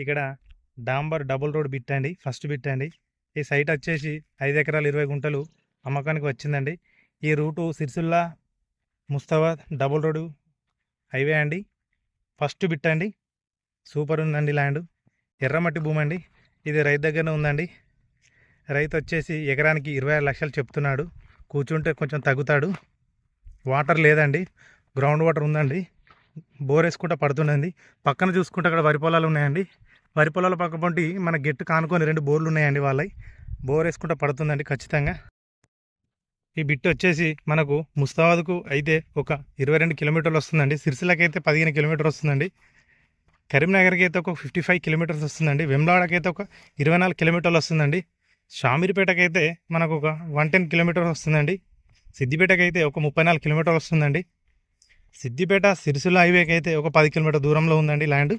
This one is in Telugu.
ఇక్కడ డాంబర్ డబుల్ రోడ్ బిట్ అండి, ఫస్ట్ బిట్ అండి. ఈ సైట్ వచ్చేసి 5 ఎకరాలు 20 గుంటలు అమ్మకానికి వచ్చిందండి. ఈ route Sirisilla Mustabad double road highway అండి, ఫస్ట్ బిట్ అండి. సూపర్ ఉందండి ల్యాండ్, ఎర్రమట్టి భూమి అండి. ఇది రైతు దగ్గరనే ఉందండి. రైతు వచ్చేసి ఎకరానికి 26 లక్షలు చెప్తున్నాడు. కూర్చుంటే కొంచెం తగ్గుతాడు. వాటర్ లేదండి, గ్రౌండ్ వాటర్ ఉందండి. బోర్ వేసుకుంటా పడుతుందండి. పక్కన చూసుకుంటే అక్కడ వరి పొలాలు ఉన్నాయండి. వరి పొలాల పక్క పొంటి మన గెట్టు కానుకొని 2 బోర్లు ఉన్నాయండి. వాళ్ళవి బోర్ వేసుకుంటా పడుతుందండి ఖచ్చితంగా. ఈ బిట్ వచ్చేసి మనకు ముస్తాబాద్కు అయితే ఒక 22 కిలోమీటర్లు వస్తుందండి. సిరిసిల్లకి అయితే 15 కిలోమీటర్ వస్తుందండి. కరీంనగర్కి అయితే ఒక 55 కిలోమీటర్స్ వస్తుందండి. వెమ్లాడకి అయితే ఒక 24 కిలోమీటర్లు వస్తుందండి. షామీర్పేటకి అయితే మనకు ఒక 110 కిలోమీటర్స్ వస్తుందండి. సిద్దిపేటకి అయితే ఒక 34 కిలోమీటర్లు వస్తుందండి. సిద్దిపేట సిరిసిల్ల హైవేకి అయితే ఒక 10 కిలోమీటర్ దూరంలో ఉందండి ల్యాండ్.